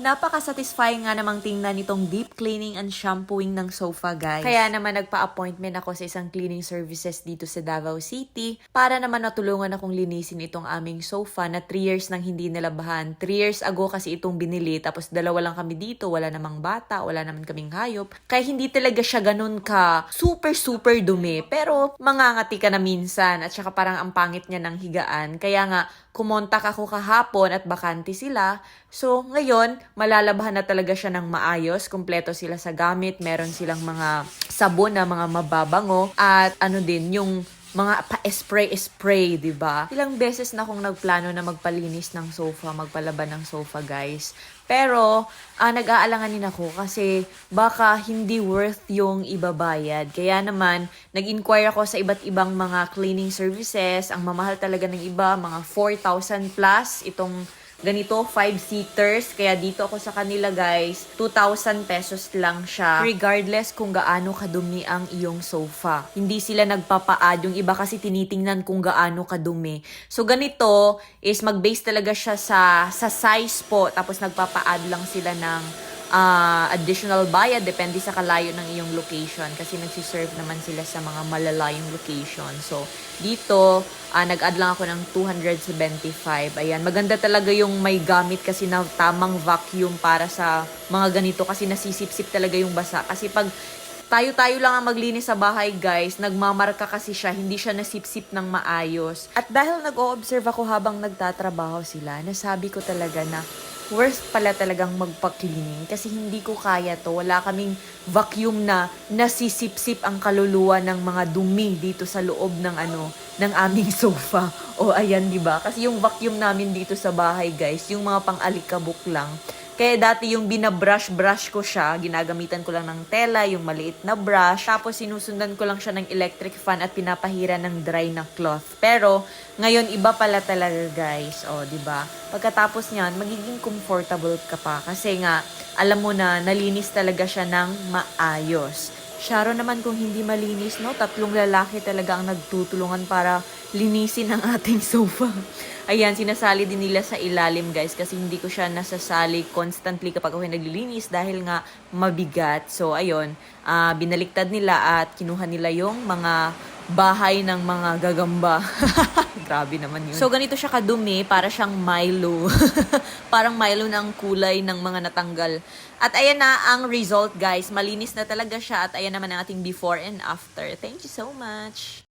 Napaka-satisfying nga namang tingnan nitong deep cleaning and shampooing ng sofa, guys. Kaya naman nagpa-appointment ako sa isang cleaning services dito sa Davao City para naman natulungan akong linisin itong aming sofa na 3 years nang hindi nilabahan. 3 years ago kasi itong binili, tapos dalawa lang kami dito, wala namang bata, wala naman kaming hayop. Kaya hindi talaga siya ganun ka super dumi. Pero mangangati ka na minsan at saka parang ang pangit niya ng higaan. Kaya nga, kumontak ako kahapon at bakante sila. So, ngayon, malalabahan na talaga siya ng maayos. Kumpleto sila sa gamit. Meron silang mga sabon na mga mababango. At ano din, yung mga pa-spray-spray, di ba? Ilang beses na akong nagplano na magpalinis ng sofa, magpalaban ng sofa, guys. Pero, nag-aalanganin ako kasi baka hindi worth yung ibabayad. Kaya naman, nag-inquire ako sa iba't ibang mga cleaning services. Ang mamahal talaga ng iba, mga 4,000 plus itong ganito, 5-seaters. Kaya dito ako sa kanila, guys, 2,000 pesos lang siya. Regardless kung gaano kadumi ang iyong sofa. Hindi sila nagpapa-add. Yung iba kasi tinitingnan kung gaano kadumi. So, ganito is mag-base talaga siya sa size po. Tapos nagpapa-add lang sila ng additional bayad depende sa kalayo ng iyong location kasi nagsiserve naman sila sa mga malalayong location. So, dito, nag-add lang ako ng 275. Ayan, maganda talaga yung may gamit kasi na tamang vacuum para sa mga ganito kasi nasisip-sip talaga yung basa. Kasi pag tayo-tayo lang ang maglinis sa bahay, guys, nagmamarka kasi siya, hindi siya nasipsip ng maayos. At dahil nag-o-observe ako habang nagtatrabaho sila, nasabi ko talaga na worth pala talagang magpa-cleaning kasi hindi ko kaya to. Wala kaming vacuum na nasisipsip ang kaluluwa ng mga dumi dito sa loob ng ng aming sofa. O ayan, 'di ba? Kasi yung vacuum namin dito sa bahay, guys, yung mga pang-alikabok lang. Kaya dati yung binabrush ko siya, ginagamitan ko lang ng tela, yung maliit na brush. Tapos sinusundan ko lang siya ng electric fan at pinapahira ng dry na cloth. Pero ngayon iba pala talaga, guys. O, 'di ba? Pagkatapos niyan, magiging comfortable ka pa kasi nga alam mo na nalinis talaga siya ng maayos. Sharon naman kung hindi malinis, no? 3 lalaki talaga ang nagtutulungan para linisin ang ating sofa. Ayan, sinasali din nila sa ilalim, guys, kasi hindi ko siya nasasali constantly kapag ako naglilinis dahil nga mabigat. So, ayun, binaliktad nila at kinuha nila yung mga bahay ng mga gagamba. Grabe naman yun. So, ganito siya kadumi, para siyang Milo. Parang Milo na ang kulay ng mga natanggal. At ayan na ang result, guys. Malinis na talaga siya at ayan naman ang ating before and after. Thank you so much!